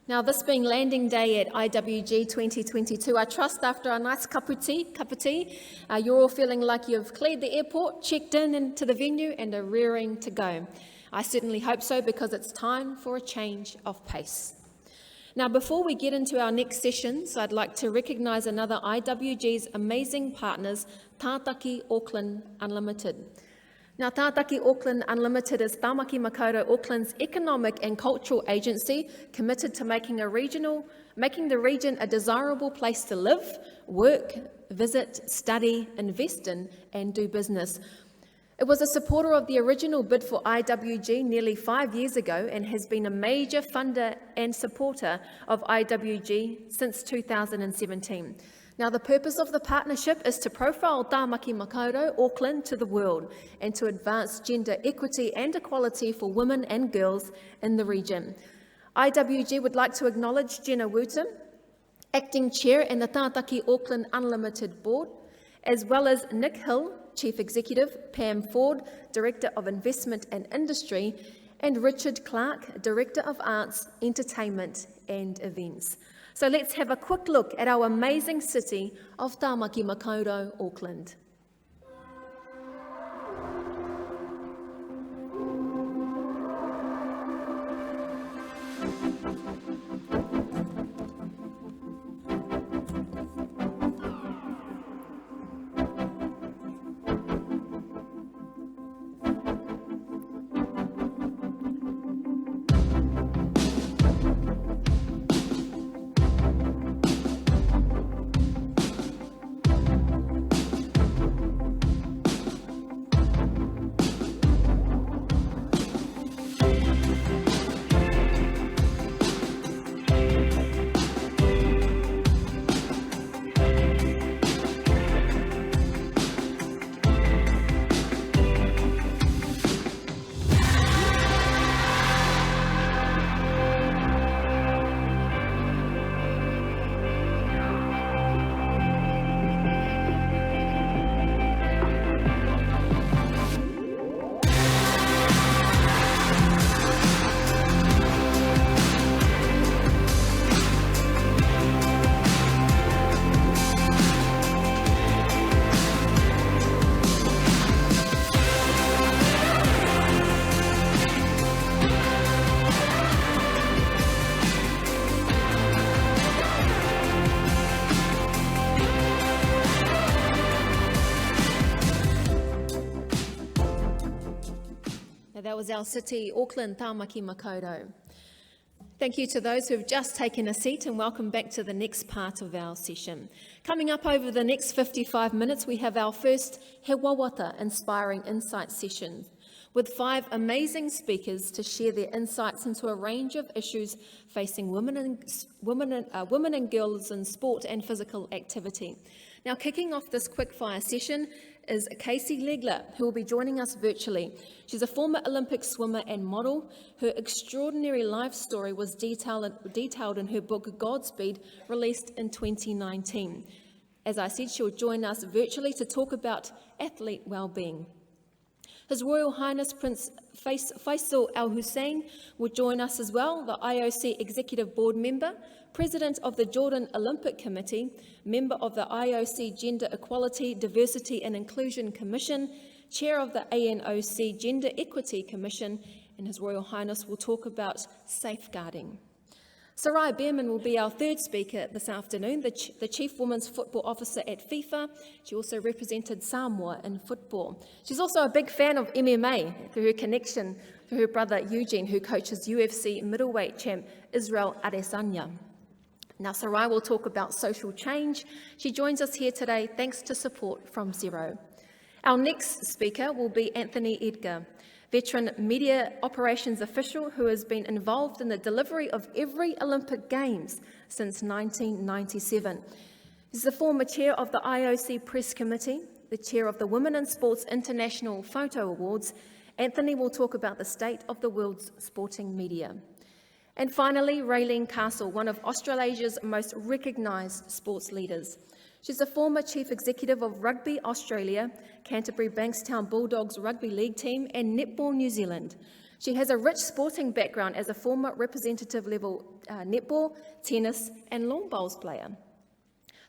Now, this being landing day at IWG 2022, I trust after a nice cup of tea, you're all feeling like you've cleared the airport, checked in into the venue, and are rearing to go. I certainly hope so, because it's time for a change of pace. Now, before we get into our next sessions, I'd like to recognise another IWG's amazing partners, Tātaki Auckland Unlimited. Now, Tātaki Auckland Unlimited is Tāmaki Makaurau Auckland's economic and cultural agency committed to making the region a desirable place to live, work, visit, study, invest in, and do business. It was a supporter of the original bid for IWG nearly 5 years ago and has been a major funder and supporter of IWG since 2017. Now, the purpose of the partnership is to profile Tāmaki Makaurau Auckland to the world and to advance gender equity and equality for women and girls in the region. IWG would like to acknowledge Jenna Wooten, Acting Chair in the Tātaki Auckland Unlimited Board, as well as Nick Hill, Chief Executive, Pam Ford, Director of Investment and Industry, and Richard Clark, Director of Arts, Entertainment and Events. So let's have a quick look at our amazing city of Tāmaki Makaurau, Auckland. That was our city, Auckland, Tāmaki Makaurau. Thank you to those who have just taken a seat, and welcome back to the next part of our session. Coming up over the next 55 minutes, we have our first He Wawata Inspiring Insights session, with 5 amazing speakers to share their insights into a range of issues facing women and girls in sport and physical activity. Now, kicking off this quickfire session is Casey Legler, who will be joining us virtually. She's a former Olympic swimmer and model. Her extraordinary life story was detailed in her book Godspeed, released in 2019. As I said, she'll join us virtually to talk about athlete well-being. His Royal Highness Prince Feisal Al Hussein will join us as well, the IOC Executive Board member, President of the Jordan Olympic Committee, member of the IOC Gender Equality, Diversity and Inclusion Commission, Chair of the ANOC Gender Equity Commission, and His Royal Highness will talk about safeguarding. Sarai Bareman will be our third speaker this afternoon, the Chief Women's Football Officer at FIFA. She also represented Samoa in football. She's also a big fan of MMA through her connection to her brother Eugene, who coaches UFC middleweight champ Israel Adesanya. Now, Sarai will talk about social change. She joins us here today thanks to support from Xero. Our next speaker will be Anthony Edgar, veteran media operations official who has been involved in the delivery of every Olympic Games since 1997. He's the former chair of the IOC Press Committee, the chair of the Women in Sports International Photo Awards. Anthony will talk about the state of the world's sporting media. And finally, Raylene Castle, one of Australasia's most recognised sports leaders. She's a former Chief Executive of Rugby Australia, Canterbury Bankstown Bulldogs Rugby League team and Netball New Zealand. She has a rich sporting background as a former representative level netball, tennis and long bowls player.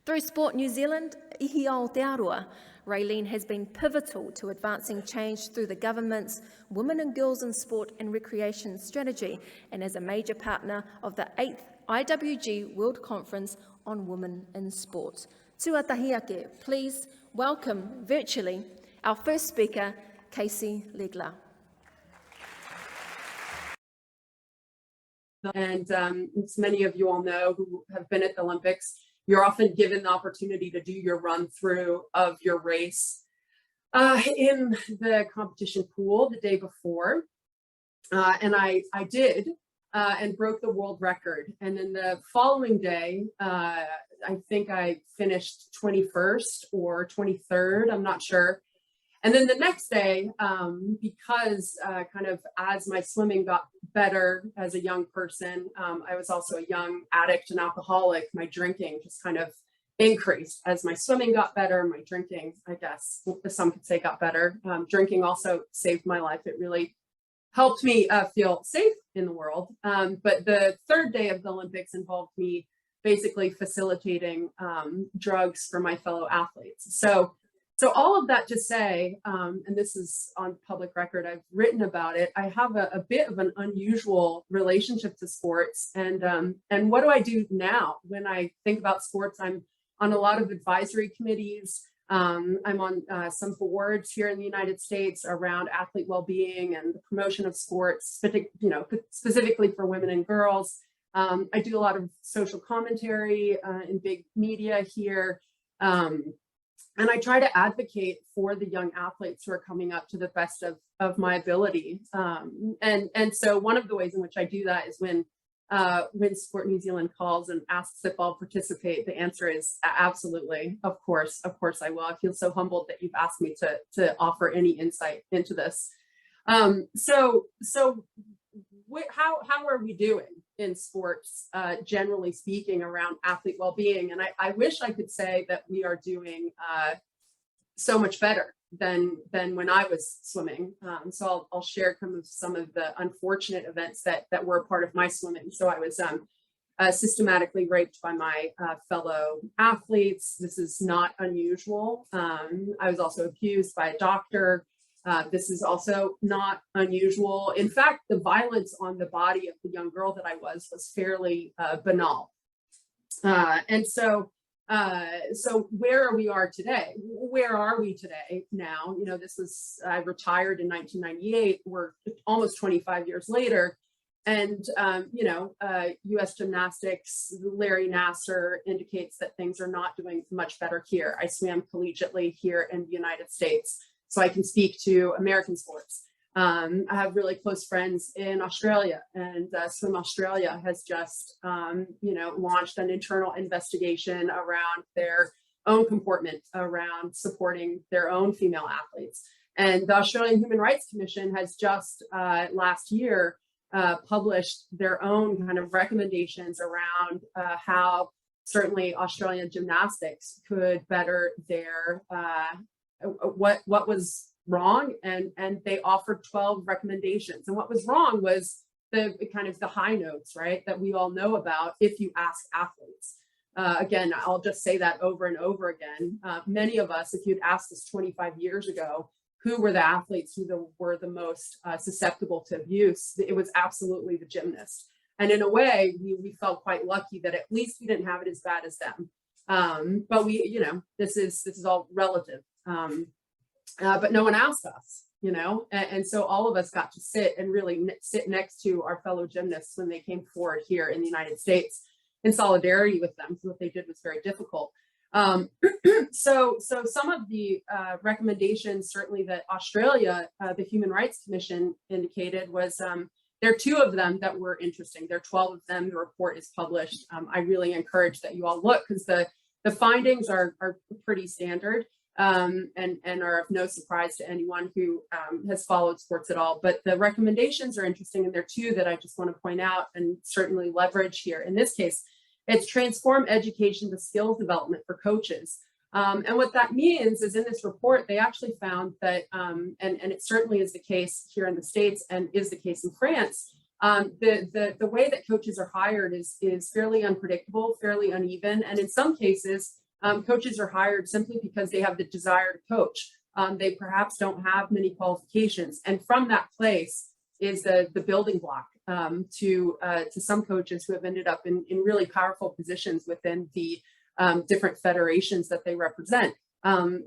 Through Sport New Zealand, Ihi Aotearoa, Raylene has been pivotal to advancing change through the government's Women and Girls in Sport and Recreation strategy and as a major partner of the 8th IWG World Conference on Women in Sport. Tuatahi ake, please welcome virtually our first speaker, Casey Legler. And as many of you all know who have been at the Olympics, you're often given the opportunity to do your run through of your race in the competition pool the day before. And I did and broke the world record. And then the following day, I think I finished 21st or 23rd, I'm not sure. And then the next day, because kind of as my swimming got better as a young person, I was also a young addict and alcoholic. My drinking just kind of increased as my swimming got better. My drinking, I guess, some could say got better. Drinking also saved my life. It really helped me feel safe in the world. But the third day of the Olympics involved me basically facilitating drugs for my fellow athletes. So all of that to say, and this is on public record, I've written about it, I have a bit of an unusual relationship to sports. And what do I do now? When I think about sports, I'm on a lot of advisory committees. I'm on some boards here in the United States around athlete well-being and the promotion of sports, specifically for women and girls. I do a lot of social commentary in big media here. And I try to advocate for the young athletes who are coming up to the best of my ability. And so one of the ways in which I do that is when Sport New Zealand calls and asks if I'll participate, the answer is absolutely, of course I will. I feel so humbled that you've asked me to offer any insight into this. So how are we doing in sports, generally speaking, around athlete well-being? And I wish I could say that we are doing so much better than when I was swimming. So I'll share some of the unfortunate events that were a part of my swimming. So I was systematically raped by my fellow athletes. This is not unusual. I was also abused by a doctor. This is also not unusual. In fact, the violence on the body of the young girl that I was fairly banal. And so where we are today? Where are we today now? You know, I retired in 1998. We're almost 25 years later. And, U.S. gymnastics, Larry Nassar indicates that things are not doing much better here. I swam collegiately here in the United States, so I can speak to American sports. I have really close friends in Australia, and Swim Australia has just, launched an internal investigation around their own comportment around supporting their own female athletes. And the Australian Human Rights Commission has just last year published their own kind of recommendations around how certainly Australian gymnastics could better their what was wrong, and they offered 12 recommendations. And what was wrong was the high notes, right, that we all know about if you ask athletes. Again, I'll just say that over and over again. Many of us, if you'd asked us 25 years ago, who were the athletes who were the most susceptible to abuse, it was absolutely the gymnast. And in a way, we felt quite lucky that at least we didn't have it as bad as them. But this is all relative. But no one asked us, and so all of us got to sit next to our fellow gymnasts when they came forward here in the United States in solidarity with them. So what they did was very difficult. So some of the recommendations, certainly that Australia, the Human Rights Commission indicated, was there are 2 of them that were interesting. There are 12 of them. The report is published. I really encourage that you all look, because the findings are pretty standard. And are of no surprise to anyone who has followed sports at all. But the recommendations are interesting, and there are 2 that I just want to point out and certainly leverage here. In this case, it's transform education to skills development for coaches. And what that means is in this report, they actually found that, and it certainly is the case here in the States and is the case in France, the way that coaches are hired is fairly unpredictable, fairly uneven. And in some cases, coaches are hired simply because they have the desire to coach. They perhaps don't have many qualifications. And from that place is the building block to some coaches who have ended up in really powerful positions within the different federations that they represent.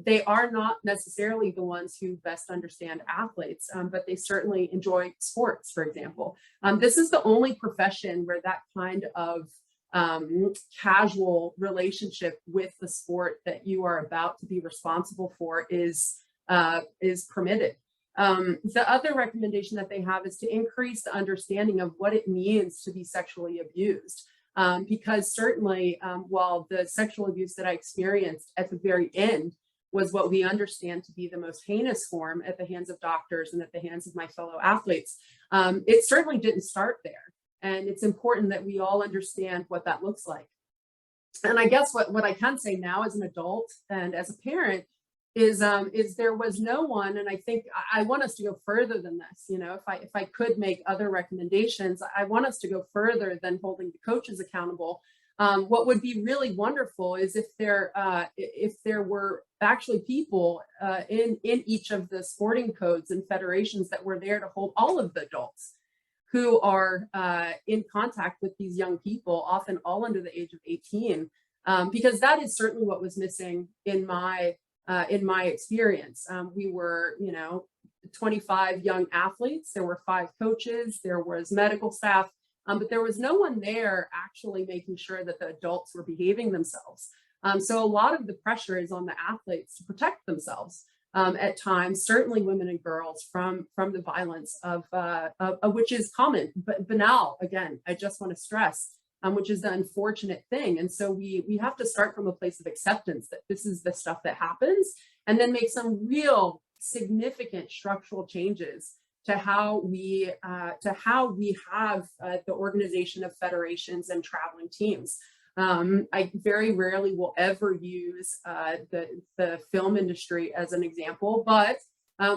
They are not necessarily the ones who best understand athletes, but they certainly enjoy sports, for example. This is the only profession where that kind of casual relationship with the sport that you are about to be responsible for is permitted. The other recommendation that they have is to increase the understanding of what it means to be sexually abused. Because certainly, while the sexual abuse that I experienced at the very end was what we understand to be the most heinous form at the hands of doctors and at the hands of my fellow athletes, it certainly didn't start there. And it's important that we all understand what that looks like. And I guess what I can say now as an adult and as a parent is there was no one, and I think I want us to go further than this. You know, if I could make other recommendations, I want us to go further than holding the coaches accountable. What would be really wonderful is if there were actually people in each of the sporting codes and federations that were there to hold all of the adults who are in contact with these young people, often all under the age of 18, because that is certainly what was missing in my experience. We were, 25 young athletes. There were 5 coaches. There was medical staff, but there was no one there actually making sure that the adults were behaving themselves. So a lot of the pressure is on the athletes to protect themselves at times, certainly women and girls from the violence of which is common, but banal. Again, I just want to stress, which is the unfortunate thing. And so we have to start from a place of acceptance that this is the stuff that happens, and then make some real significant structural changes to how we have the organization of federations and traveling teams. I very rarely will ever use the film industry as an example, but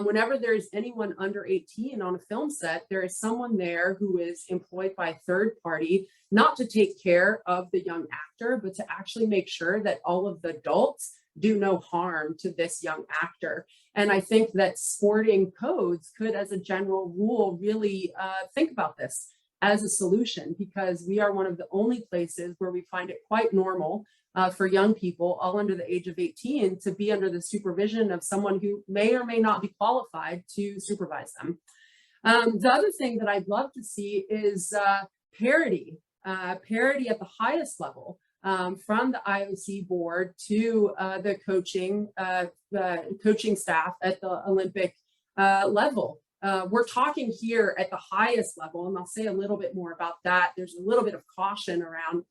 whenever there's anyone under 18 on a film set, there is someone there who is employed by a third party, not to take care of the young actor, but to actually make sure that all of the adults do no harm to this young actor. And I think that sporting codes could, as a general rule, really think about this as a solution, because we are one of the only places where we find it quite normal for young people all under the age of 18 to be under the supervision of someone who may or may not be qualified to supervise them. The other thing that I'd love to see is parity at the highest level, from the IOC board to the coaching staff at the Olympic level. We're talking here at the highest level, and I'll say a little bit more about that. There's a little bit of caution around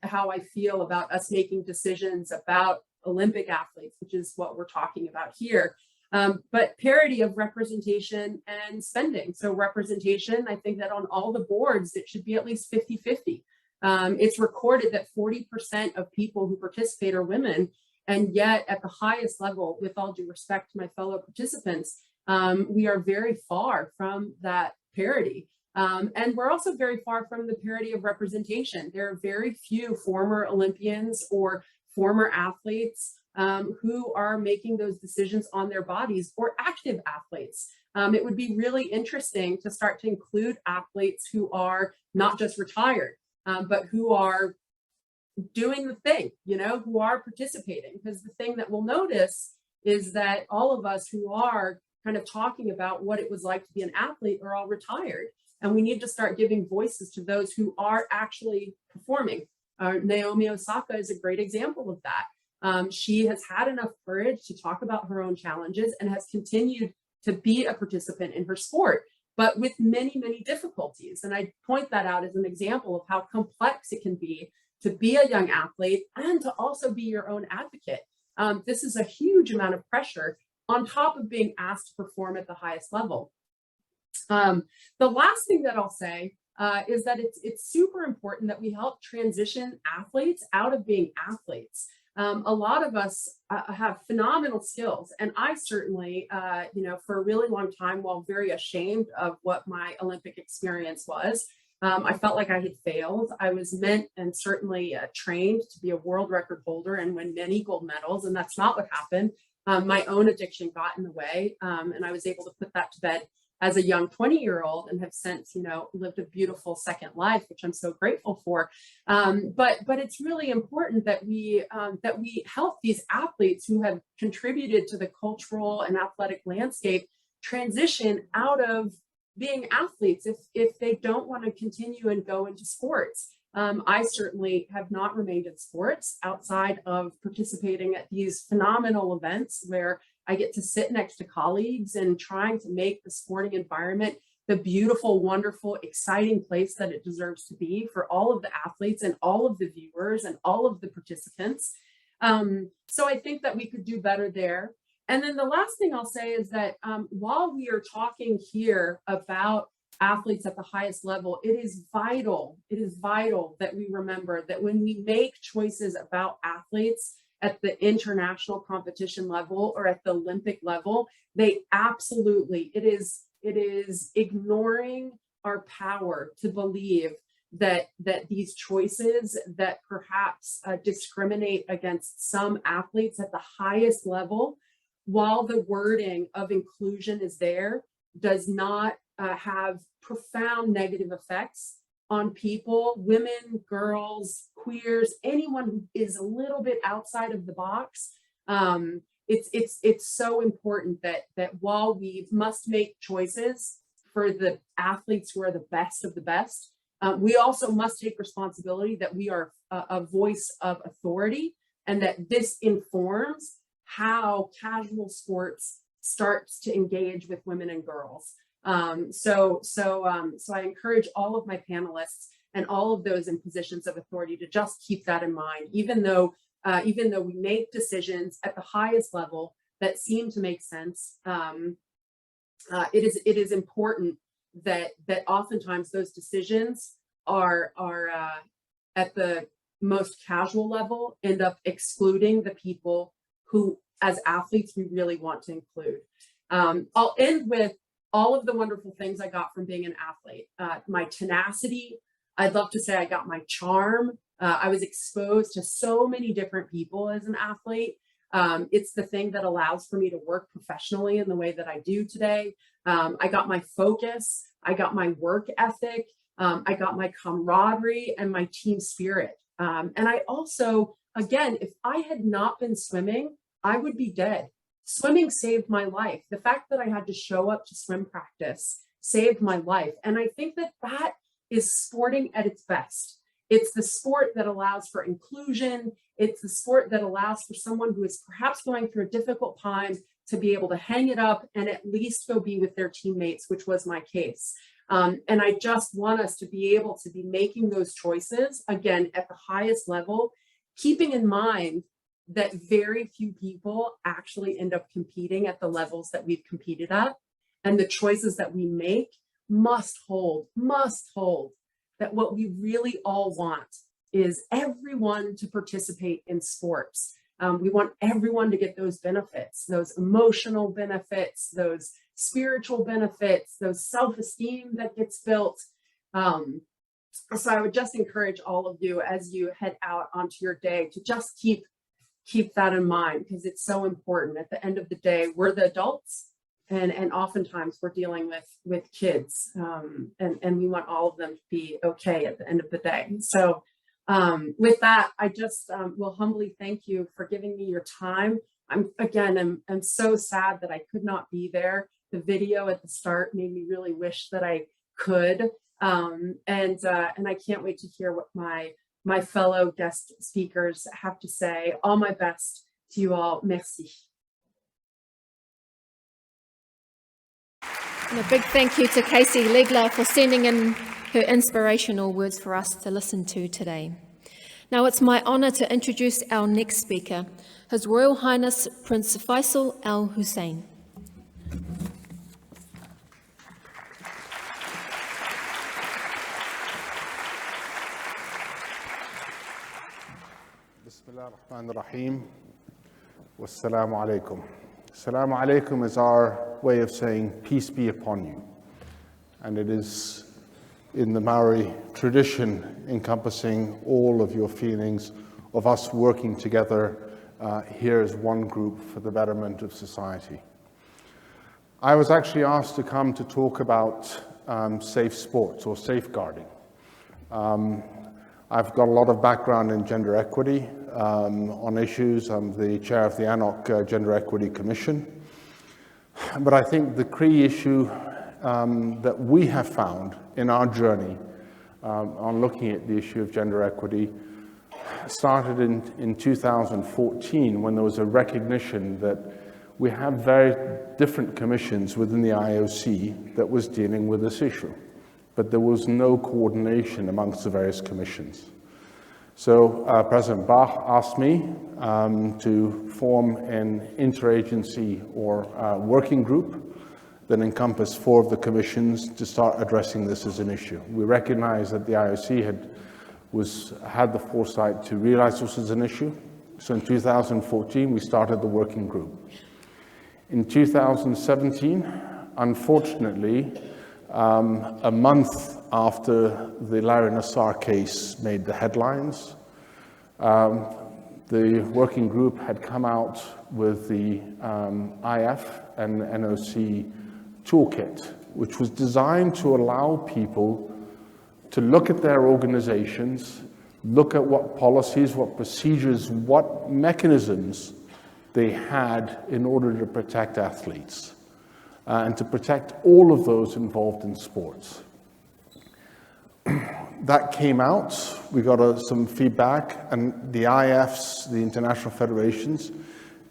how I feel about us making decisions about Olympic athletes, which is what we're talking about here. But parity of representation and spending. So representation, I think that on all the boards, it should be at least 50-50. It's recorded that 40% of people who participate are women, and yet at the highest level, with all due respect to my fellow participants, we are very far from that parity. And we're also very far from the parity of representation. There are very few former Olympians or former athletes who are making those decisions on their bodies, or active athletes. It would be really interesting to start to include athletes who are not just retired, but who are doing the thing, who are participating. Because the thing that we'll notice is that all of us who are kind of talking about what it was like to be an athlete are all retired. And we need to start giving voices to those who are actually performing. Naomi Osaka is a great example of that. She has had enough courage to talk about her own challenges and has continued to be a participant in her sport, but with many, many difficulties. And I point that out as an example of how complex it can be to be a young athlete and to also be your own advocate. This is a huge amount of pressure on top of being asked to perform at the highest level. The last thing that I'll say is that it's super important that we help transition athletes out of being athletes. A lot of us have phenomenal skills. And I certainly, for a really long time, while very ashamed of what my Olympic experience was, I felt like I had failed. I was meant and certainly trained to be a world record holder and win many gold medals. And that's not what happened. My own addiction got in the way. And I was able to put that to bed as a young 20-year-old and have since, lived a beautiful second life, which I'm so grateful for. But it's really important that we help these athletes who have contributed to the cultural and athletic landscape transition out of being athletes if they don't want to continue and go into sports. I certainly have not remained in sports outside of participating at these phenomenal events where I get to sit next to colleagues and trying to make the sporting environment the beautiful, wonderful, exciting place that it deserves to be for all of the athletes and all of the viewers and all of the participants. So I think that we could do better there. And then the last thing I'll say is that while we are talking here about athletes at the highest level, it is vital that we remember that when we make choices about athletes at the international competition level or at the Olympic level, they absolutely, it is ignoring our power to believe that these choices that perhaps discriminate against some athletes at the highest level, while the wording of inclusion is there, does not have profound negative effects on people, women, girls, queers, anyone who is a little bit outside of the box. It's so important that while we must make choices for the athletes who are the best of the best, we also must take responsibility that we are a voice of authority and that this informs how casual sports starts to engage with women and girls. So I encourage all of my panelists and all of those in positions of authority to just keep that in mind, even though we make decisions at the highest level that seem to make sense. It is important that oftentimes those decisions are at the most casual level end up excluding the people who, as athletes, we really want to include. I'll end with all of the wonderful things I got from being an athlete. My tenacity, I'd love to say I got my charm. I was exposed to so many different people as an athlete. It's the thing that allows for me to work professionally in the way that I do today. I got my focus, I got my work ethic, I got my camaraderie and my team spirit. And I also, again, if I had not been swimming, I would be dead. Swimming saved my life. The fact that I had to show up to swim practice saved my life. And I think that is sporting at its best. It's the sport that allows for inclusion. It's the sport that allows for someone who is perhaps going through a difficult time to be able to hang it up and at least go be with their teammates, which was my case. And I just want us to be able to be making those choices, again, at the highest level, keeping in mind that very few people actually end up competing at the levels that we've competed at. And the choices that we make must hold that what we really all want is everyone to participate in sports. We want everyone to get those benefits, those emotional benefits, those spiritual benefits, those self-esteem that gets built. So I would just encourage all of you as you head out onto your day to just keep that in mind, because it's so important. At the end of the day, we're the adults, and oftentimes we're dealing with kids, and we want all of them to be okay at the end of the day. So with that, I just will humbly thank you for giving me your time. I'm so sad that I could not be there. The video at the start made me really wish that I could, and I can't wait to hear what my fellow guest speakers have to say. All my best to you all. Merci. And a big thank you to Casey Legler for sending in her inspirational words for us to listen to today. Now it's my honour to introduce our next speaker, His Royal Highness Prince Feisal Al Hussein. بسم Bismillahir Rahim. Wassalamu alaikum. Assalamu alaikum is our way of saying peace be upon you. And it is in the Maori tradition encompassing all of your feelings of us working together here as one group for the betterment of society. I was actually asked to come to talk about safe sports or safeguarding. I've got a lot of background in gender equity on issues. I'm the chair of the ANOC Gender Equity Commission. But I think the key issue that we have found in our journey on looking at the issue of gender equity started in 2014 when there was a recognition that we have very different commissions within the IOC that was dealing with this issue, but there was no coordination amongst the various commissions. So President Bach asked me to form an interagency or working group that encompassed 4 of the commissions to start addressing this as an issue. We recognize that the IOC had the foresight to realize this was an issue. So in 2014, we started the working group. In 2017, unfortunately, a month after the Larry Nassar case made the headlines, the working group had come out with the IF and NOC toolkit, which was designed to allow people to look at their organizations, look at what policies, what procedures, what mechanisms they had in order to protect athletes and to protect all of those involved in sports. That came out, we got some feedback, and the IFs, the international federations,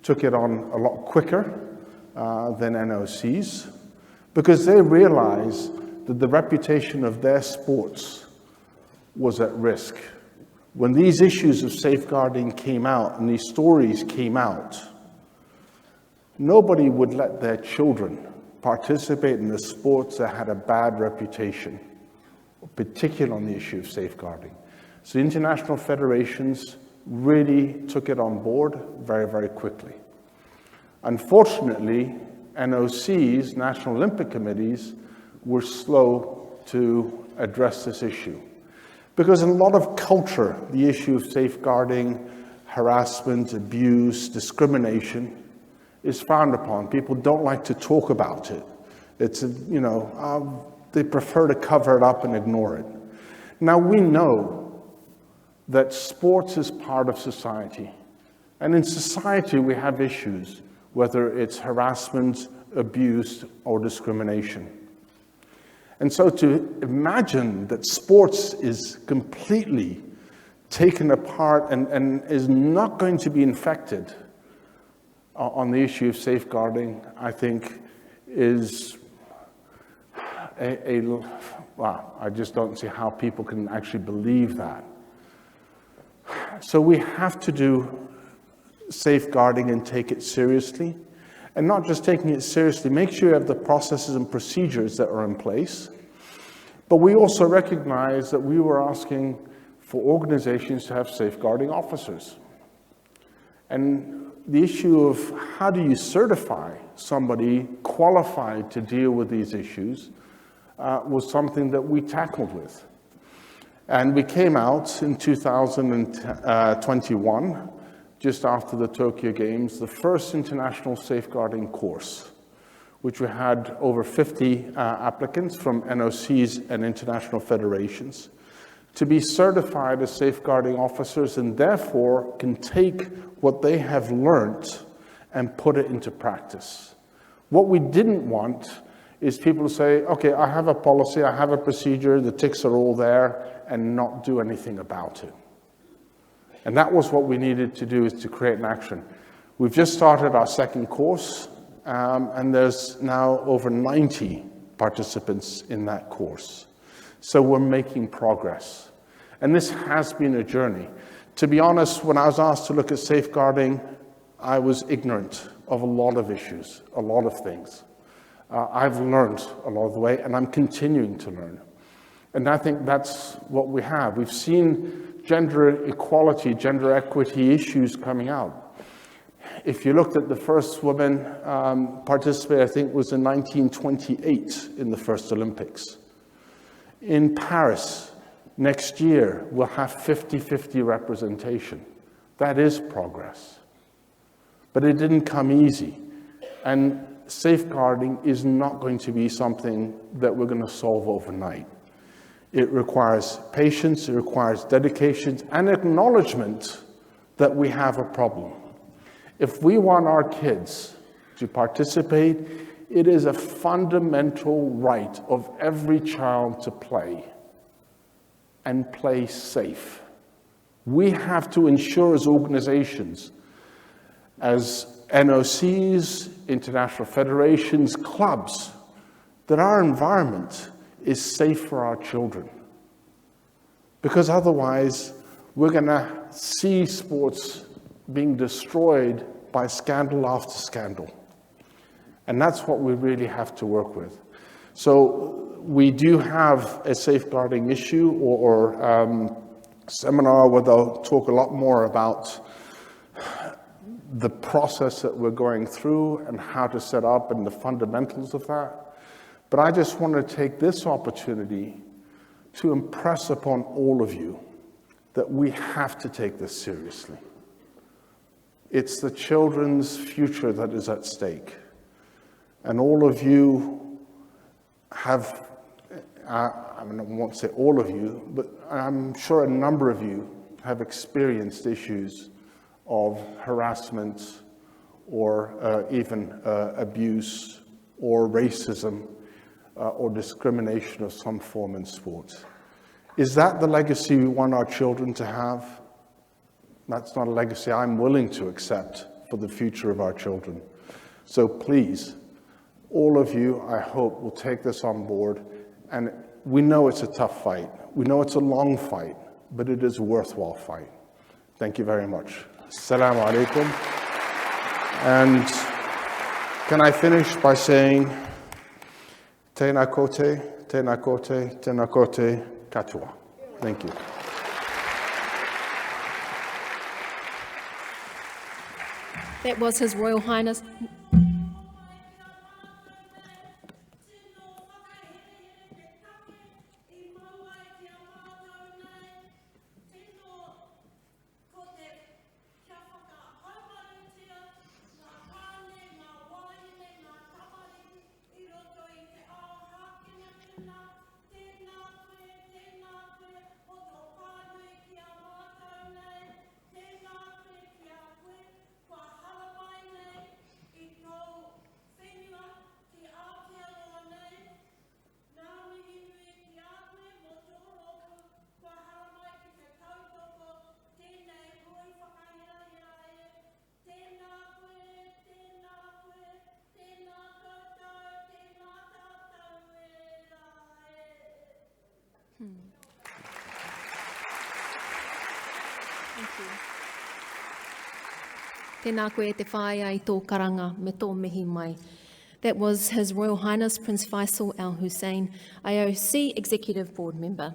took it on a lot quicker than NOCs because they realized that the reputation of their sports was at risk. When these issues of safeguarding came out and these stories came out, nobody would let their children participate in the sports that had a bad reputation, particularly on the issue of safeguarding. So international federations really took it on board very, very quickly. Unfortunately, NOCs, National Olympic Committees, were slow to address this issue. Because in a lot of culture, the issue of safeguarding, harassment, abuse, discrimination is frowned upon. People don't like to talk about it. It's, they prefer to cover it up and ignore it. Now we know that sports is part of society. And in society we have issues, whether it's harassment, abuse, or discrimination. And so to imagine that sports is completely taken apart and is not going to be infected on the issue of safeguarding, I think is wow, I just don't see how people can actually believe that. So we have to do safeguarding and take it seriously. And not just taking it seriously, make sure you have the processes and procedures that are in place. But we also recognize that we were asking for organizations to have safeguarding officers. And the issue of how do you certify somebody qualified to deal with these issues was something that we tackled with. And we came out in 2021, just after the Tokyo Games, the first international safeguarding course, which we had over 50 applicants from NOCs and international federations to be certified as safeguarding officers and therefore can take what they have learned and put it into practice. What we didn't want is people to say, okay, I have a policy, I have a procedure, the ticks are all there, and not do anything about it. And that was what we needed to do, is to create an action. We've just started our second course, and there's now over 90 participants in that course. So we're making progress. And this has been a journey. To be honest, when I was asked to look at safeguarding, I was ignorant of a lot of issues, a lot of things. I've learned along the way, and I'm continuing to learn. And I think that's what we have. We've seen gender equality, gender equity issues coming out. If you looked at the first woman participate, I think it was in 1928 in the first Olympics. In Paris, next year, we'll have 50-50 representation. That is progress. But it didn't come easy. And safeguarding is not going to be something that we're going to solve overnight. It requires patience, it requires dedication, and acknowledgement that we have a problem. If we want our kids to participate, it is a fundamental right of every child to play, and play safe. We have to ensure as organizations, as NOCs, international federations, clubs, that our environment is safe for our children. Because otherwise, we're going to see sports being destroyed by scandal after scandal. And that's what we really have to work with. So we do have a safeguarding issue or seminar where they'll talk a lot more about the process that we're going through and how to set up and the fundamentals of that. But I just want to take this opportunity to impress upon all of you that we have to take this seriously. It's the children's future that is at stake. And all of you have, I won't say all of you, but I'm sure a number of you have experienced issues of harassment or even abuse or racism or discrimination of some form in sports. Is that the legacy we want our children to have? That's not a legacy I'm willing to accept for the future of our children. So please, all of you, I hope, will take this on board. And we know it's a tough fight. We know it's a long fight, but it is a worthwhile fight. Thank you very much. Assalamu alaikum. And can I finish by saying, Tēnā kote, tēnā kote, tēnā kote, katoa. Thank you. That was His Royal Highness. Thank you. Tēnā koe te whai ai tō karanga me tō mihi mai. That was His Royal Highness Prince Feisal Al Hussein, IOC Executive Board Member.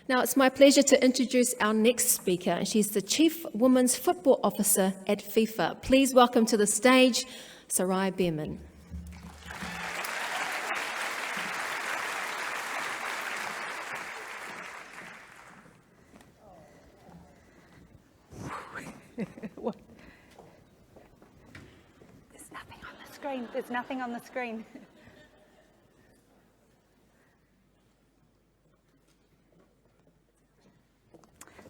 Now it's my pleasure to introduce our next speaker. She's the Chief Women's Football Officer at FIFA. Please welcome to the stage, Sarai Bareman. There's nothing on the screen.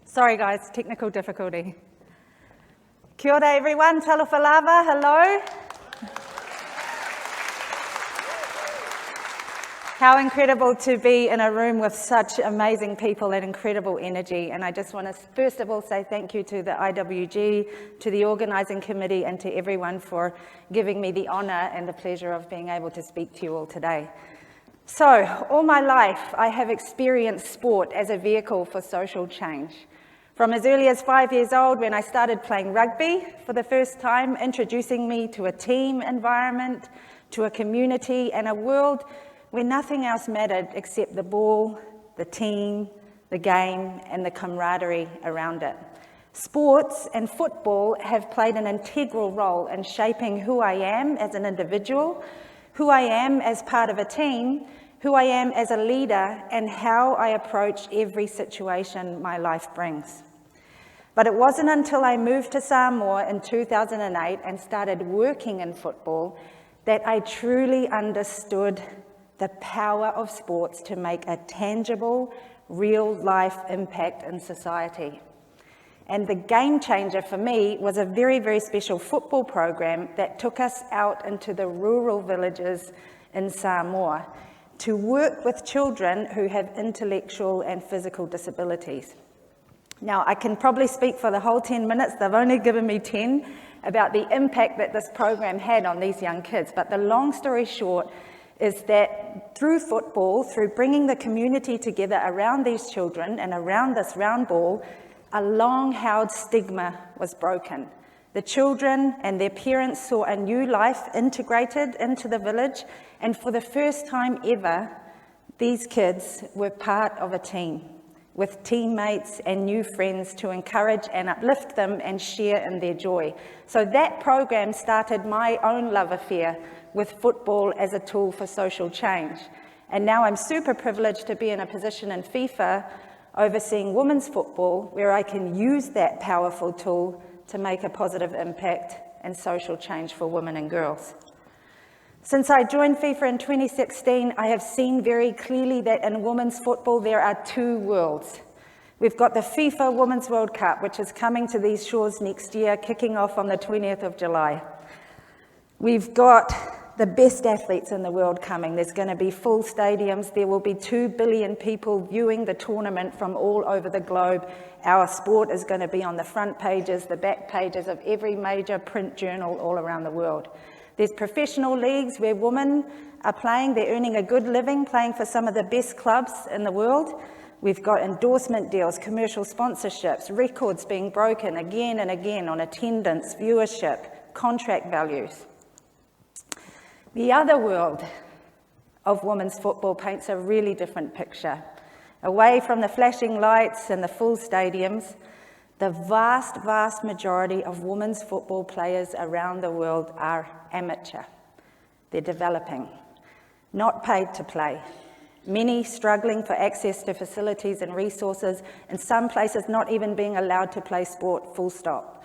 Sorry guys, technical difficulty. Kia ora everyone, talofa lava, hello. How incredible to be in a room with such amazing people and incredible energy. And I just want to first of all say thank you to the IWG, to the organising committee and to everyone for giving me the honour and the pleasure of being able to speak to you all today. So, all my life I have experienced sport as a vehicle for social change. From as early as 5 years old when I started playing rugby for the first time, introducing me to a team environment, to a community and a world where nothing else mattered except the ball, the team, the game, and the camaraderie around it. Sports and football have played an integral role in shaping who I am as an individual, who I am as part of a team, who I am as a leader, and how I approach every situation my life brings. But it wasn't until I moved to Samoa in 2008 and started working in football that I truly understood the power of sports to make a tangible, real-life impact in society. And the game changer for me was a very, very special football program that took us out into the rural villages in Samoa to work with children who have intellectual and physical disabilities. Now, I can probably speak for the whole 10 minutes, they've only given me 10, about the impact that this program had on these young kids. But the long story short is that through football, through bringing the community together around these children and around this round ball, a long-held stigma was broken. The children and their parents saw a new life integrated into the village, and for the first time ever, these kids were part of a team, with teammates and new friends to encourage and uplift them and share in their joy. So that program started my own love affair with football as a tool for social change. And now I'm super privileged to be in a position in FIFA overseeing women's football, where I can use that powerful tool to make a positive impact and social change for women and girls. Since I joined FIFA in 2016, I have seen very clearly that in women's football there are two worlds. We've got the FIFA Women's World Cup, which is coming to these shores next year, kicking off on the 20th of July. We've got the best athletes in the world coming. There's going to be full stadiums. There will be 2 billion people viewing the tournament from all over the globe. Our sport is going to be on the front pages, the back pages of every major print journal all around the world. There's professional leagues where women are playing. They're earning a good living, playing for some of the best clubs in the world. We've got endorsement deals, commercial sponsorships, records being broken again and again on attendance, viewership, contract values. The other world of women's football paints a really different picture. Away from the flashing lights and the full stadiums, the vast, vast majority of women's football players around the world are amateur. They're developing, not paid to play. Many struggling for access to facilities and resources, in some places not even being allowed to play sport, full stop.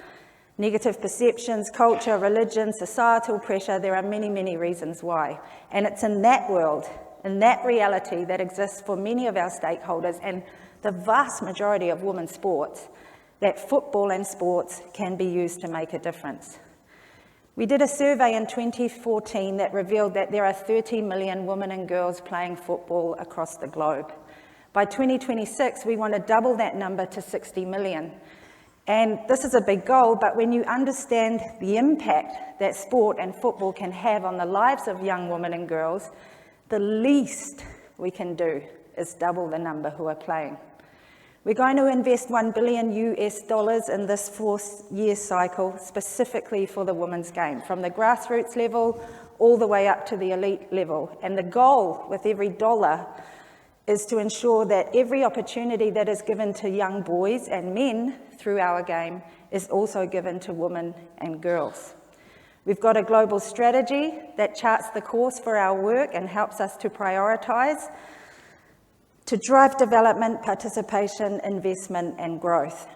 Negative perceptions, culture, religion, societal pressure, there are many, many reasons why. And it's in that world, in that reality that exists for many of our stakeholders and the vast majority of women's sports, that football and sports can be used to make a difference. We did a survey in 2014 that revealed that there are 30 million women and girls playing football across the globe. By 2026, we want to double that number to 60 million. And this is a big goal, but when you understand the impact that sport and football can have on the lives of young women and girls, the least we can do is double the number who are playing. We're going to invest $1 billion in this 4-year cycle specifically for the women's game, from the grassroots level all the way up to the elite level. And the goal with every dollar is to ensure that every opportunity that is given to young boys and men through our game is also given to women and girls. We've got a global strategy that charts the course for our work and helps us to prioritise, to drive development, participation, investment and growth.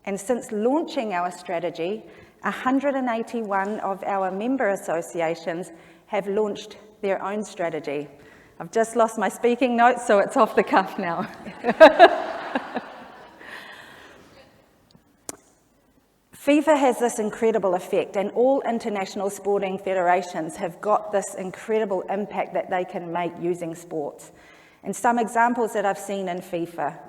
And since launching our strategy, 181 of our member associations have launched their own strategy. I've just lost my speaking notes, so it's off the cuff now. FIFA has this incredible effect, and all international sporting federations have got this incredible impact that they can make using sports. And some examples that I've seen in FIFA,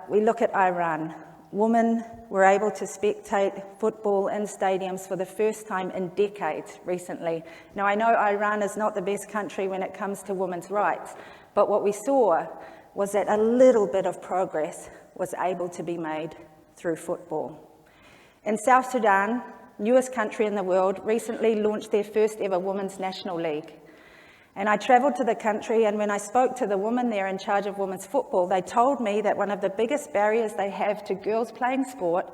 we look at Iran. Women were able to spectate football in stadiums for the first time in decades recently. Now, I know Iran is not the best country when it comes to women's rights, but what we saw was that a little bit of progress was able to be made through football. In South Sudan, newest country in the world, recently launched their first ever Women's National League. And I travelled to the country, and when I spoke to the women there in charge of women's football, they told me that one of the biggest barriers they have to girls playing sport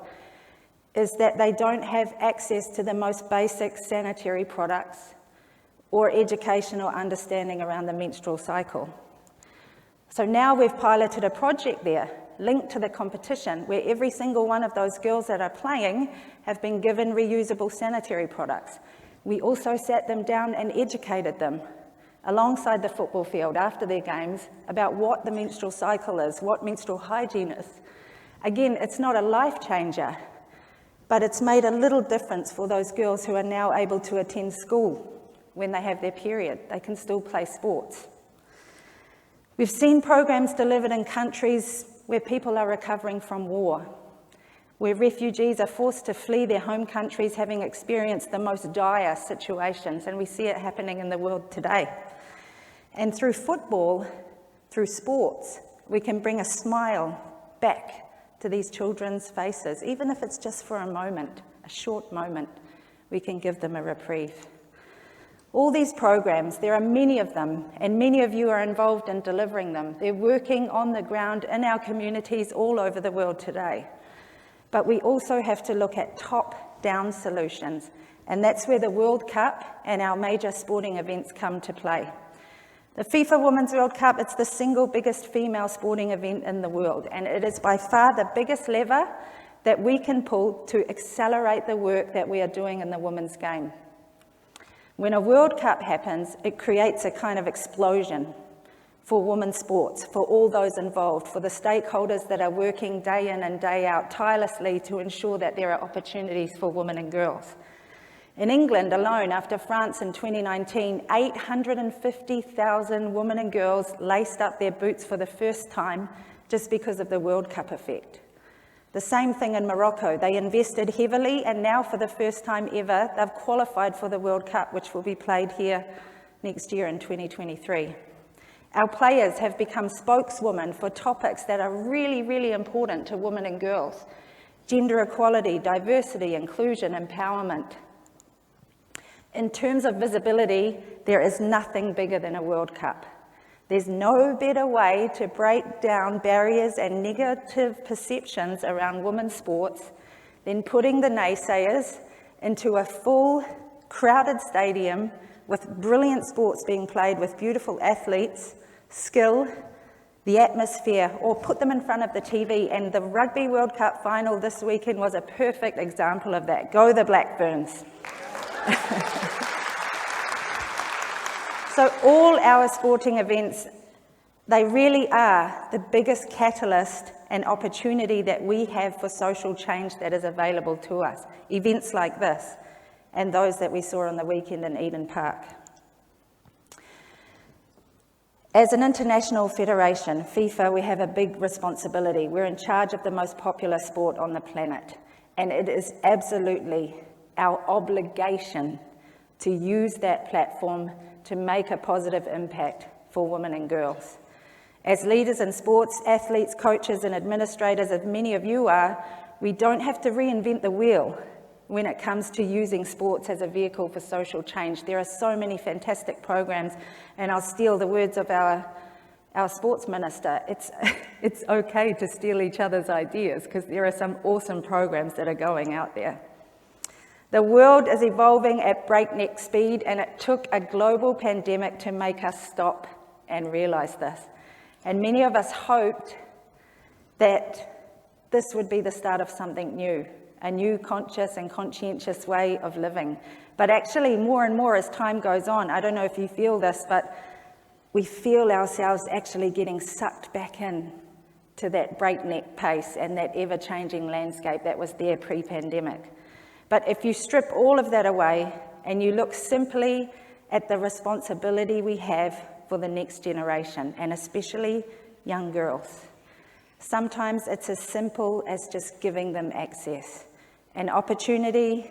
is that they don't have access to the most basic sanitary products or educational understanding around the menstrual cycle. So now we've piloted a project there linked to the competition where every single one of those girls that are playing have been given reusable sanitary products. We also sat them down and educated them alongside the football field after their games about what the menstrual cycle is, what menstrual hygiene is. Again, it's not a life changer, but it's made a little difference for those girls who are now able to attend school when they have their period. They can still play sports. We've seen programs delivered in countries where people are recovering from war, where refugees are forced to flee their home countries having experienced the most dire situations, and we see it happening in the world today. And through football, through sports, we can bring a smile back to these children's faces, even if it's just for a moment, a short moment, we can give them a reprieve. All these programs, there are many of them, and many of you are involved in delivering them. They're working on the ground in our communities all over the world today. But we also have to look at top-down solutions, and that's where the World Cup and our major sporting events come to play. The FIFA Women's World Cup, it's the single biggest female sporting event in the world, and it is by far the biggest lever that we can pull to accelerate the work that we are doing in the women's game. When a World Cup happens, it creates a kind of explosion for women's sports, for all those involved, for the stakeholders that are working day in and day out tirelessly to ensure that there are opportunities for women and girls. In England alone, after France in 2019, 850,000 women and girls laced up their boots for the first time just because of the World Cup effect. The same thing in Morocco. They invested heavily, and now for the first time ever, they've qualified for the World Cup, which will be played here next year in 2023. Our players have become spokeswomen for topics that are really, really important to women and girls: gender equality, diversity, inclusion, empowerment. In terms of visibility, there is nothing bigger than a World Cup. There's no better way to break down barriers and negative perceptions around women's sports than putting the naysayers into a full, crowded stadium with brilliant sports being played with beautiful athletes, skill, the atmosphere, or put them in front of the TV. And the Rugby World Cup final this weekend was a perfect example of that. Go the Blackburns. So all our sporting events, they really are the biggest catalyst and opportunity that we have for social change that is available to us. Events like this and those that we saw on the weekend in Eden Park. As an international federation, FIFA, we have a big responsibility. We're in charge of the most popular sport on the planet, and it is absolutely our obligation to use that platform to make a positive impact for women and girls. As leaders in sports, athletes, coaches, and administrators, as many of you are, we don't have to reinvent the wheel when it comes to using sports as a vehicle for social change. There are so many fantastic programs, and I'll steal the words of our sports minister. It's okay to steal each other's ideas, because there are some awesome programs that are going out there. The world is evolving at breakneck speed, and it took a global pandemic to make us stop and realise this. And many of us hoped that this would be the start of something new, a new conscious and conscientious way of living. But actually, more and more as time goes on, I don't know if you feel this, but we feel ourselves actually getting sucked back in to that breakneck pace and that ever-changing landscape that was there pre-pandemic. But if you strip all of that away and you look simply at the responsibility we have for the next generation, and especially young girls, sometimes it's as simple as just giving them access, an opportunity,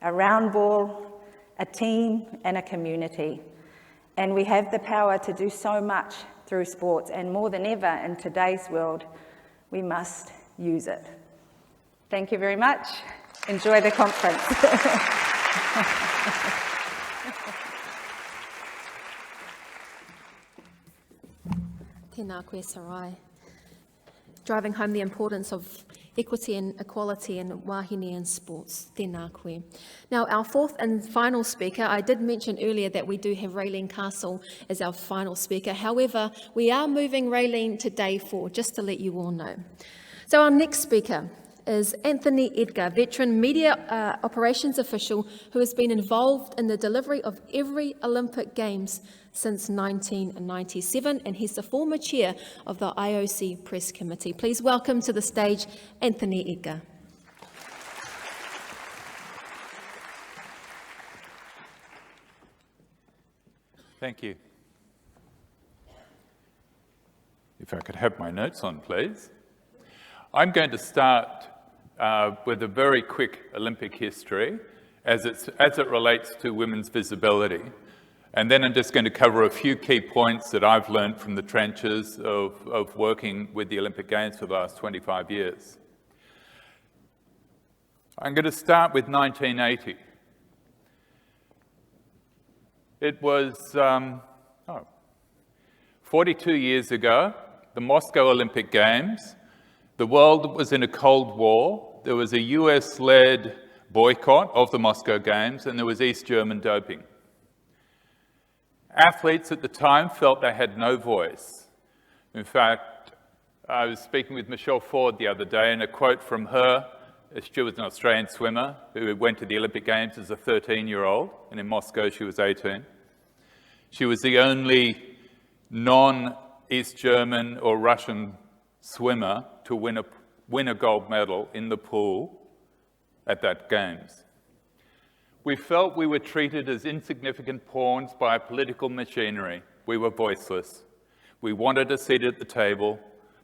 a round ball, a team, and a community. And we have the power to do so much through sports, and more than ever in today's world, we must use it. Thank you very much. Enjoy the conference. Tēnā koe, Sarai. Driving home the importance of equity and equality in wahine and sports. Tēnā koe. Now, our fourth and final speaker, I did mention earlier that we do have Raylene Castle as our final speaker. However, we are moving Raylene to day 4, just to let you all know. So our next speaker is Anthony Edgar, veteran media operations official who has been involved in the delivery of every Olympic Games since 1997, and he's the former chair of the IOC Press Committee. Please welcome to the stage Anthony Edgar. Thank you. If I could have my notes on, please. I'm going to start with a very quick Olympic history as it relates to women's visibility. And then I'm just going to cover a few key points that I've learned from the trenches of working with the Olympic Games for the last 25 years. I'm going to start with 1980. It was 42 years ago, the Moscow Olympic Games. The world was in a Cold War. There was a US-led boycott of the Moscow Games, and there was East German doping. Athletes at the time felt they had no voice. In fact, I was speaking with Michelle Ford the other day, and a quote from her, she was an Australian swimmer who went to the Olympic Games as a 13-year-old, and in Moscow she was 18. She was the only non-East German or Russian swimmer to win a gold medal in the pool at that Games. We felt we were treated as insignificant pawns by a political machinery. We were voiceless. We wanted a seat at the table,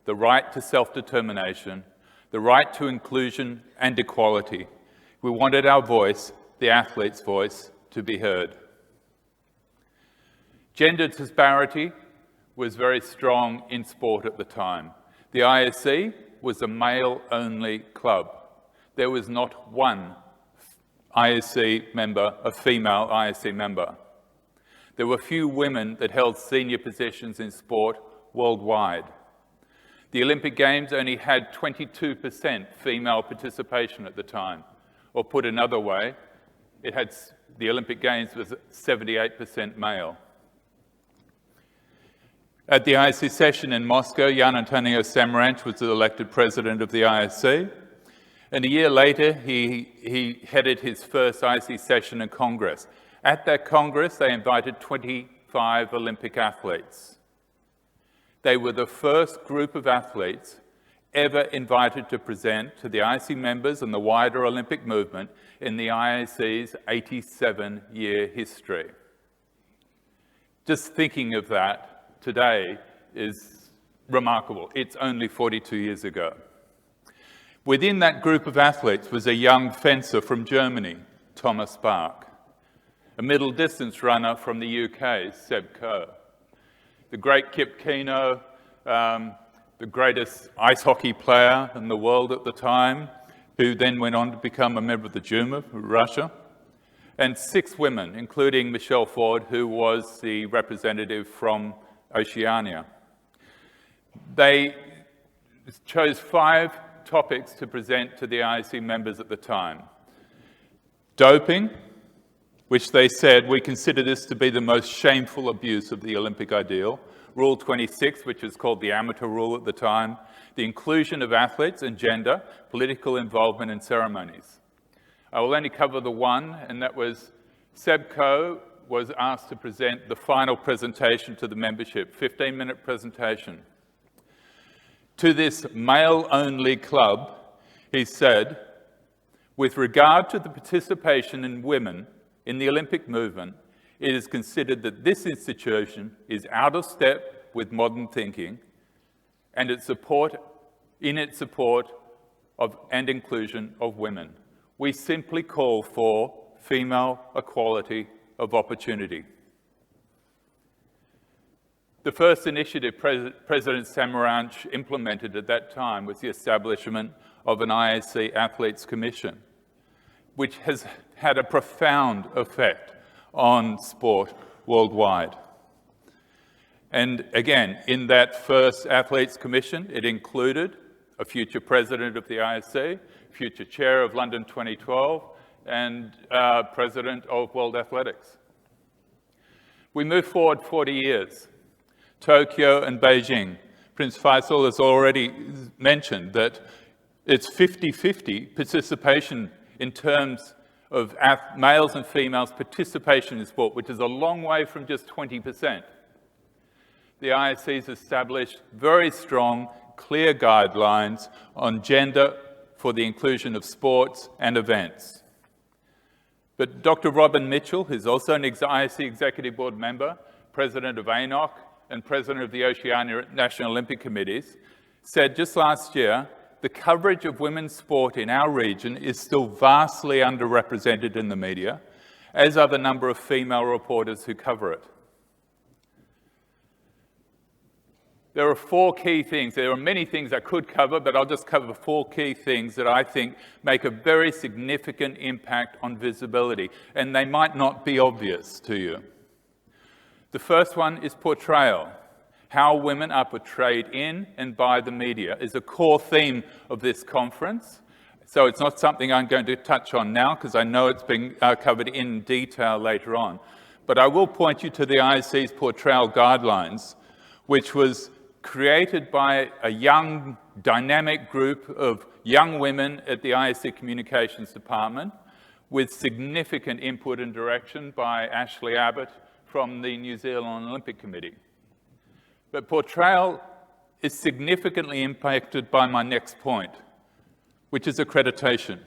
the right to self-determination, the right to inclusion and equality. We wanted our voice, the athlete's voice, to be heard. Gender disparity was very strong in sport at the time. The IOC was a male-only club. There was not one IOC member, a female IOC member. There were few women that held senior positions in sport worldwide. The Olympic Games only had 22% female participation at the time. Or put another way, the Olympic Games was 78% male. At the IOC session in Moscow, Jan Antonio Samaranch was elected president of the IOC. And a year later, he headed his first IOC session in Congress. At that Congress, they invited 25 Olympic athletes. They were the first group of athletes ever invited to present to the IOC members and the wider Olympic movement in the IOC's 87-year history. Just thinking of that today is remarkable. It's only 42 years ago. Within that group of athletes was a young fencer from Germany, Thomas Bach, a middle distance runner from the UK, Seb Coe, the great Kip Keino, the greatest ice hockey player in the world at the time, who then went on to become a member of the Duma of Russia, and 6 women, including Michelle Ford, who was the representative from Oceania. They chose 5 topics to present to the IOC members at the time. Doping, which they said, we consider this to be the most shameful abuse of the Olympic ideal. Rule 26, which is called the amateur rule at the time. The inclusion of athletes and gender, political involvement in ceremonies. I will only cover the one, and that was Seb Coe was asked to present the final presentation to the membership, 15-minute presentation. To this male-only club, he said, with regard to the participation in women in the Olympic movement, it is considered that this institution is out of step with modern thinking and in its support of and inclusion of women. We simply call for female equality of opportunity. The first initiative President Samaranch implemented at that time was the establishment of an IOC Athletes Commission, which has had a profound effect on sport worldwide. And again, in that first Athletes Commission, it included a future president of the ISC, future chair of London 2012, and president of World Athletics. We move forward 40 years. Tokyo and Beijing. Prince Feisal has already mentioned that it's 50-50 participation in terms of males and females' participation in sport, which is a long way from just 20%. The ISC has established very strong, clear guidelines on gender for the inclusion of sports and events. But Dr. Robin Mitchell, who's also an ISC Executive Board member, president of ANOC, and president of the Oceania National Olympic Committees, said just last year, the coverage of women's sport in our region is still vastly underrepresented in the media, as are the number of female reporters who cover it. There are 4 key things. There are many things I could cover, but I'll just cover 4 key things that I think make a very significant impact on visibility, and they might not be obvious to you. The first one is portrayal. How women are portrayed in and by the media is a core theme of this conference. So it's not something I'm going to touch on now because I know it's been covered in detail later on. But I will point you to the ISC's portrayal guidelines, which was created by a young, dynamic group of young women at the ISC Communications Department with significant input and direction by Ashley Abbott from the New Zealand Olympic Committee. But portrayal is significantly impacted by my next point, which is accreditation.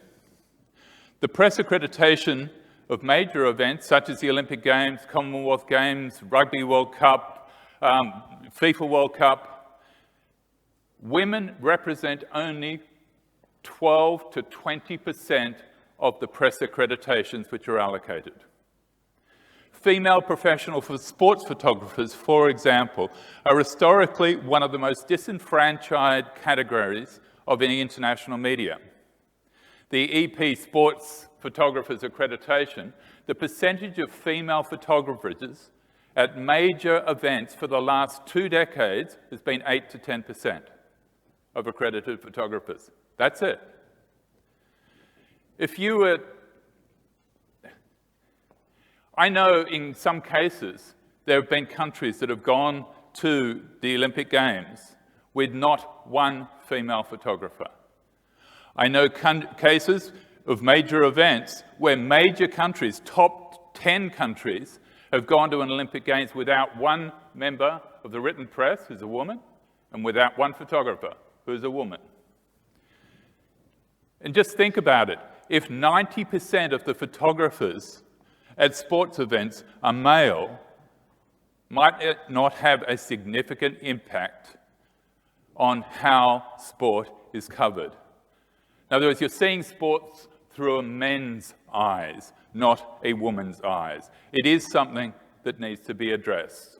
The press accreditation of major events such as the Olympic Games, Commonwealth Games, Rugby World Cup, FIFA World Cup, women represent only 12 to 20% of the press accreditations which are allocated. Female professional sports photographers, for example, are historically one of the most disenfranchised categories of any international media. The EP Sports Photographers Accreditation, the percentage of female photographers at major events for the last 2 decades has been 8 to 10% of accredited photographers. That's it. If you were I know in some cases there have been countries that have gone to the Olympic Games with not one female photographer. I know cases of major events where major countries, top 10 countries, have gone to an Olympic Games without one member of the written press who's a woman and without one photographer who's a woman. And just think about it. If 90% of the photographers at sports events are male, might it not have a significant impact on how sport is covered? In other words, you're seeing sports through a man's eyes, not a woman's eyes. It is something that needs to be addressed.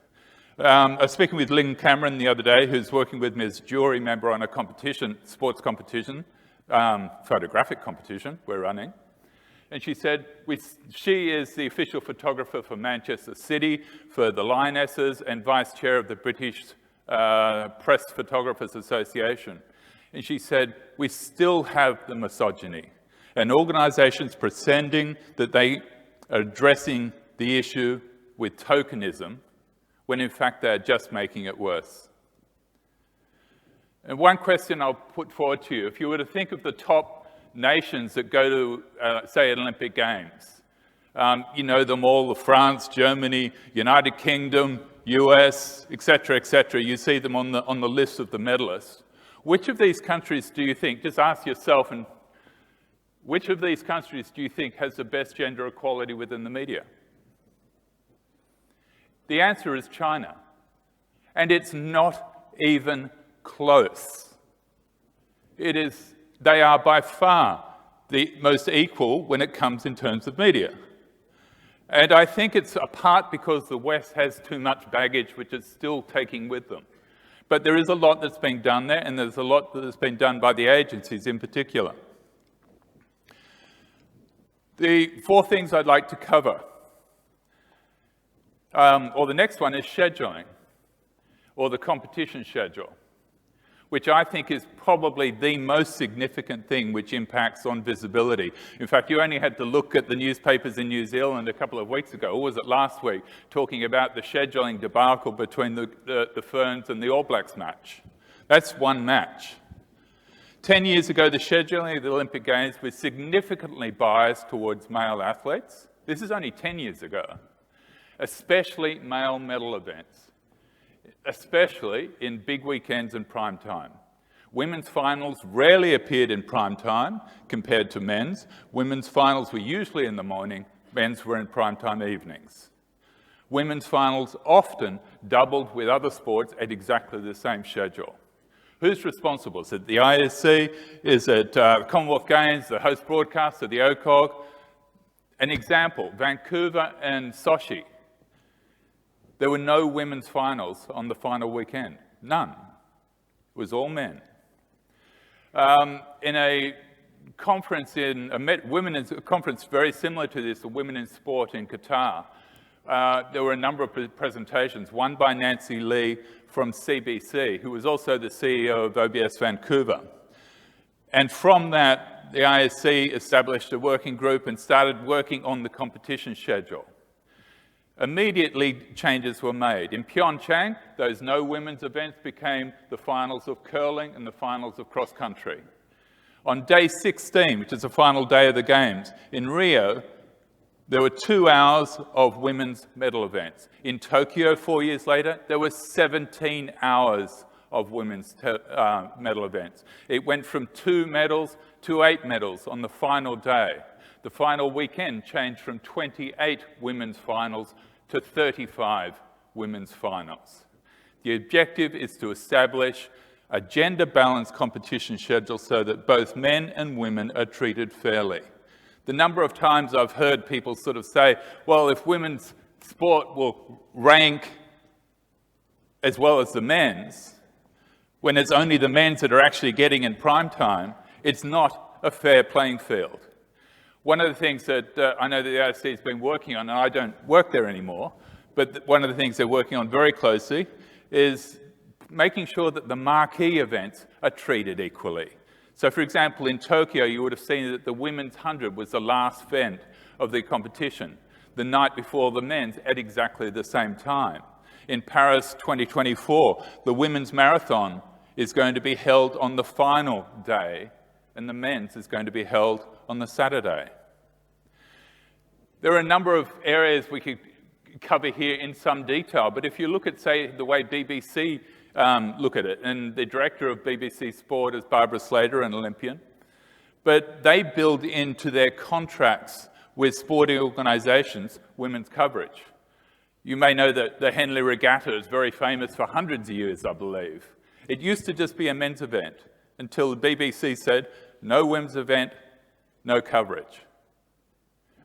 I was speaking with Lynn Cameron the other day, who's working with me as jury member on a competition, sports competition, photographic competition we're running. And she said she is the official photographer for Manchester City, for the Lionesses, and vice chair of the British Press Photographers Association. And she said, we still have the misogyny, and organisations pretending that they are addressing the issue with tokenism, when in fact they're just making it worse. And one question I'll put forward to you, if you were to think of the top nations that go to, say, Olympic Games. You know them all, France, Germany, United Kingdom, US, etc., etc. You see them on the list of the medalists. Which of these countries do you think, just ask yourself, and which of these countries do you think has the best gender equality within the media? The answer is China. And it's not even close. They are by far the most equal when it comes in terms of media. And I think it's a part because the West has too much baggage which it's still taking with them. But there is a lot that's been done there, and there's a lot that has been done by the agencies in particular. The 4 things I'd like to cover, or the next one is scheduling. or the competition schedule, which I think is probably the most significant thing which impacts on visibility. In fact, you only had to look at the newspapers in New Zealand a couple of weeks ago, or was it last week, talking about the scheduling debacle between the Ferns and the All Blacks match. That's one match. 10 years ago, the scheduling of the Olympic Games was significantly biased towards male athletes. This is only 10 years ago, especially male medal events, especially in big weekends and prime time. Women's finals rarely appeared in prime time compared to men's. Women's finals were usually in the morning, men's were in prime time evenings. Women's finals often doubled with other sports at exactly the same schedule. Who's responsible? Is it the ISC? Is it Commonwealth Games, the host broadcaster, the OCOG? An example, Vancouver and Sochi. There were no women's finals on the final weekend. None. It was all men. In a conference, a conference very similar to this, the Women in Sport in Qatar, there were a number of presentations, one by Nancy Lee from CBC, who was also the CEO of OBS Vancouver. And from that, the ISC established a working group and started working on the competition schedule. Immediately, changes were made. In Pyeongchang, those no women's events became the finals of curling and the finals of cross country. On day 16, which is the final day of the Games, in Rio, there were 2 hours of women's medal events. In Tokyo, 4 years later, there were 17 hours of women's medal events. It went from 2 medals to 8 medals on the final day. The final weekend changed from 28 women's finals to 35 women's finals. The objective is to establish a gender-balanced competition schedule so that both men and women are treated fairly. The number of times I've heard people sort of say, well, if women's sport will rank as well as the men's, when it's only the men's that are actually getting in prime time, it's not a fair playing field. One of the things that I know that the ISC has been working on, and I don't work there anymore, but one of the things they're working on very closely is making sure that the marquee events are treated equally. So, for example, in Tokyo, you would have seen that the women's 100 was the last event of the competition, the night before the men's at exactly the same time. In Paris 2024, the women's marathon is going to be held on the final day, and the men's is going to be held on the Saturday. There are a number of areas we could cover here in some detail, but if you look at, say, the way BBC look at it, and the director of BBC Sport is Barbara Slater, an Olympian, but they build into their contracts with sporting organisations women's coverage. You may know that the Henley Regatta is very famous for hundreds of years, I believe. It used to just be a men's event until the BBC said, no women's event, no coverage.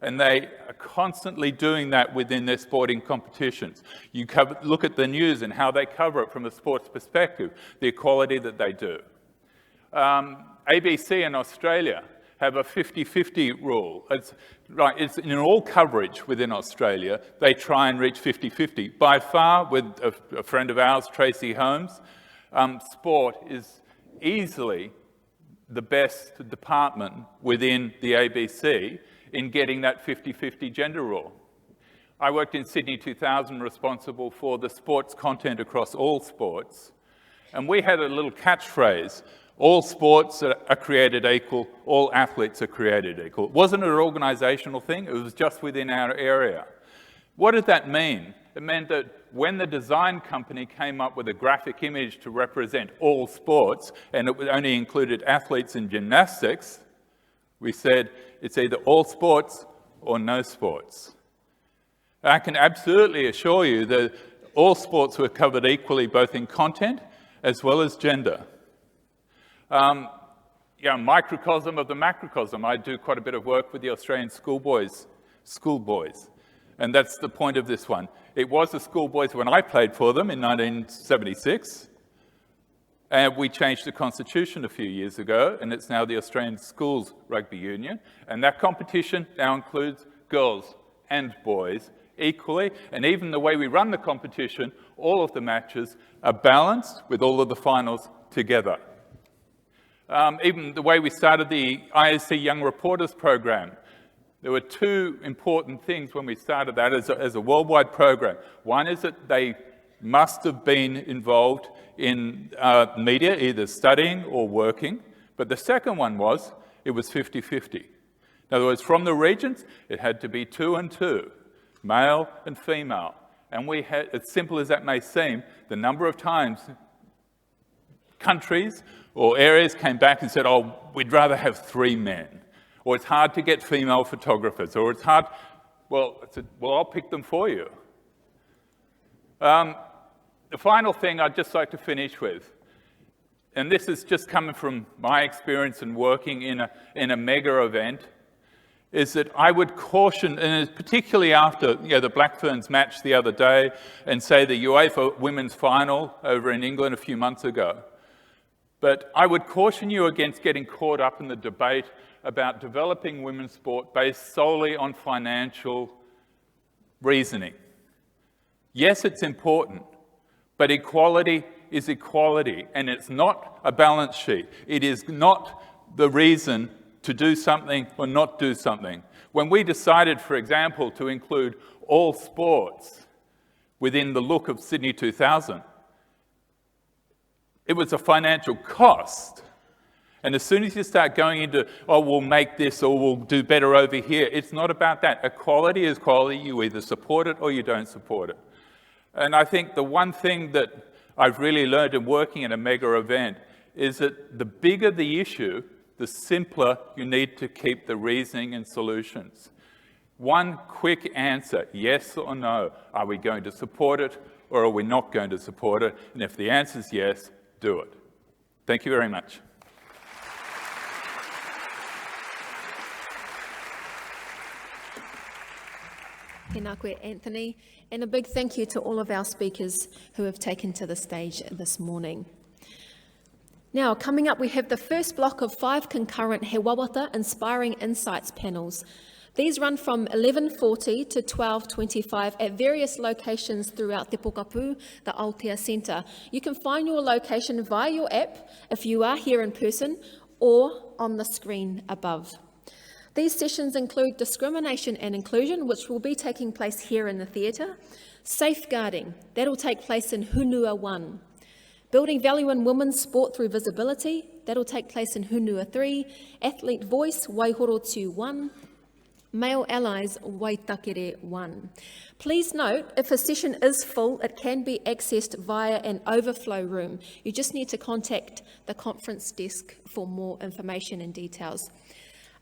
And they are constantly doing that within their sporting competitions. You look at the news and how they cover it from a sports perspective, the equality that they do. ABC in Australia have a 50-50 rule. It's in all coverage within Australia, they try and reach 50-50. By far, with a friend of ours, Tracy Holmes, sport is easily the best department within the ABC in getting that 50-50 gender rule. I worked in Sydney 2000, responsible for the sports content across all sports, and we had a little catchphrase, all sports are created equal, all athletes are created equal. It wasn't an organisational thing, it was just within our area. What did that mean? It meant that when the design company came up with a graphic image to represent all sports, and it only included athletes and gymnastics, we said it's either all sports or no sports. I can absolutely assure you that all sports were covered equally, both in content as well as gender. Microcosm of the macrocosm. I do quite a bit of work with the Australian schoolboys, and that's the point of this one. It was the schoolboys when I played for them in 1976, and we changed the constitution a few years ago, and it's now the Australian Schools Rugby Union, and that competition now includes girls and boys equally, and even the way we run the competition, all of the matches are balanced with all of the finals together. Even the way we started the ISC Young Reporters program, there were two important things when we started that as a worldwide program. One is that they must have been involved in media, either studying or working. But the second one was, it was 50-50. In other words, from the regions, it had to be 2 and 2, male and female. And we had, as simple as that may seem, the number of times countries or areas came back and said, oh, we'd rather have 3 men. Or it's hard to get female photographers, or it's hard, well, I said, well, I'll pick them for you. The final thing I'd just like to finish with, and this is just coming from my experience in working in a mega event, is that I would caution, and particularly after the Black Ferns match the other day, and say the UEFA Women's Final over in England a few months ago, but I would caution you against getting caught up in the debate about developing women's sport based solely on financial reasoning. Yes, it's important, but equality is equality, and it's not a balance sheet. It is not the reason to do something or not do something. When we decided, for example, to include all sports within the look of Sydney 2000, it was a financial cost. And as soon as you start going into, oh, we'll make this or we'll do better over here, it's not about that. Equality is quality. You either support it or you don't support it. And I think the one thing that I've really learned in working in a mega event is that the bigger the issue, the simpler you need to keep the reasoning and solutions. One quick answer, yes or no. Are we going to support it or are we not going to support it? And if the answer is yes, do it. Thank you very much. Tēnā koe, Anthony, and a big thank you to all of our speakers who have taken to the stage this morning. Now, coming up, we have the first block of 5 concurrent He Wawata Inspiring Insights panels. These run from 11:40 to 12:25 at various locations throughout Te Pokapū, the Aotea Centre. You can find your location via your app if you are here in person or on the screen above. These sessions include discrimination and inclusion, which will be taking place here in the theatre, safeguarding, that'll take place in Hunua 1, building value in women's sport through visibility, that'll take place in Hunua 3, athlete voice, Waihorotu 1, male allies, Waitakere 1. Please note, if a session is full, it can be accessed via an overflow room. You just need to contact the conference desk for more information and details.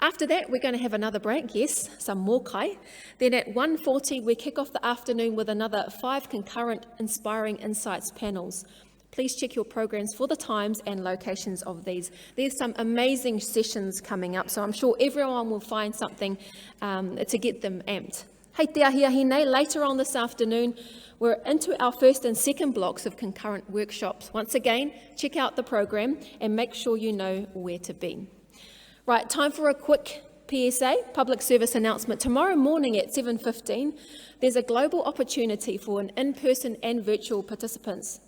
After that, we're going to have another break, yes, some more kai. Then at 1:40, we kick off the afternoon with another 5 concurrent Inspiring Insights panels. Please check your programs for the times and locations of these. There's some amazing sessions coming up, so I'm sure everyone will find something to get them amped. Hei te ahi ahi nei, later on this afternoon, we're into our first and second blocks of concurrent workshops. Once again, check out the program and make sure you know where to be. Right, time for a quick PSA, public service announcement. Tomorrow morning at 7:15, there's a global opportunity for an in-person and virtual participants.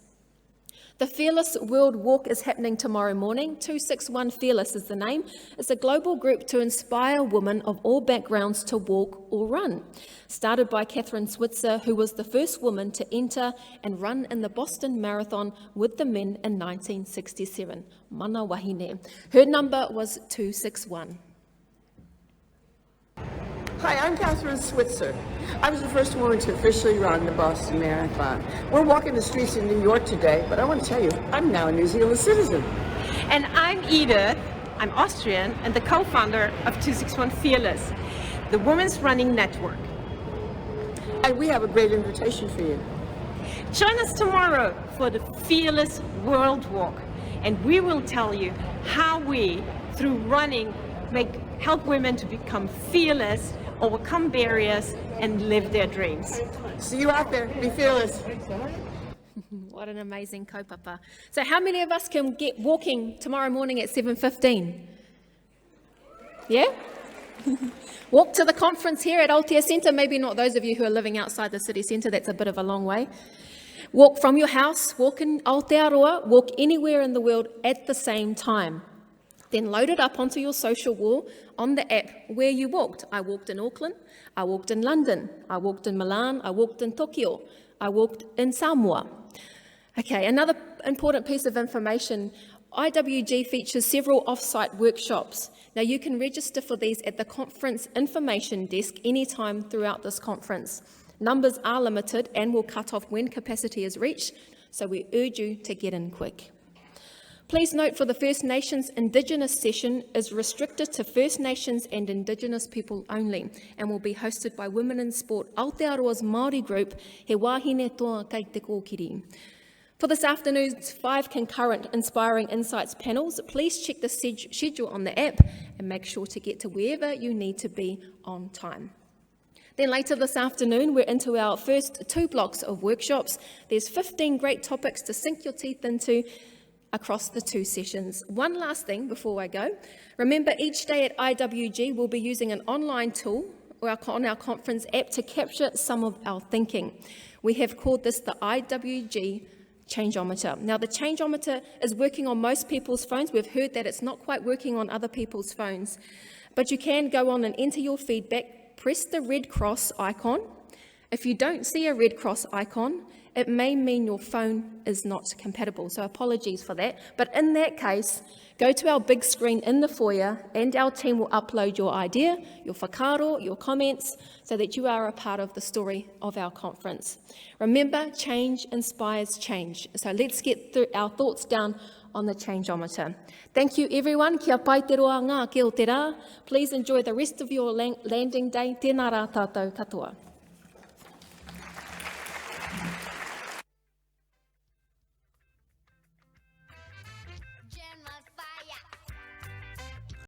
The Fearless World Walk is happening tomorrow morning. 261 Fearless is the name. It's a global group to inspire women of all backgrounds to walk or run. Started by Catherine Switzer, who was the first woman to enter and run in the Boston Marathon with the men in 1967. Mana wahine. Her number was 261. Hi, I'm Catherine Switzer. I was the first woman to officially run the Boston Marathon. We're walking the streets in New York today, but I want to tell you, I'm now a New Zealand citizen. And I'm Edith. I'm Austrian and the co-founder of 261 Fearless, the Women's Running Network. And we have a great invitation for you. Join us tomorrow for the Fearless World Walk, and we will tell you how we, through running, help women to become fearless, overcome barriers, and live their dreams. See you out there. Be fearless. What an amazing kaupapa. So how many of us can get walking tomorrow morning at 7:15? Yeah? Walk to the conference here at Aotea Centre, maybe not those of you who are living outside the city centre, that's a bit of a long way. Walk from your house, walk in Aotearoa, walk anywhere in the world at the same time. Then load it up onto your social wall on the app where you walked. I walked in Auckland, I walked in London, I walked in Milan, I walked in Tokyo, I walked in Samoa. Okay, another important piece of information, IWG features several off-site workshops. Now you can register for these at the conference information desk anytime throughout this conference. Numbers are limited and will cut off when capacity is reached, so we urge you to get in quick. Please note for the First Nations Indigenous session is restricted to First Nations and Indigenous people only and will be hosted by Women in Sport Aotearoa's Māori group, He Wahine Toa Kei Te Kōkiri. For this afternoon's 5 concurrent Inspiring Insights panels, please check the schedule on the app and make sure to get to wherever you need to be on time. Then later this afternoon, we're into our first 2 blocks of workshops. There's 15 great topics to sink your teeth into across the 2 sessions. One last thing before I go. Remember, each day at IWG, we'll be using an online tool on our conference app to capture some of our thinking. We have called this the IWG Changeometer. Now, the Changeometer is working on most people's phones. We've heard that it's not quite working on other people's phones. But you can go on and enter your feedback, press the red cross icon. If you don't see a red cross icon, it may mean your phone is not compatible, so apologies for that. But in that case, go to our big screen in the foyer and our team will upload your idea, your whakaaro, your comments, so that you are a part of the story of our conference. Remember, change inspires change. So let's get our thoughts down on the Changeometer. Thank you everyone. Kia pai te roa ngā, kia o te rā. Please enjoy the rest of your landing day. Tēnā rā tātou katoa.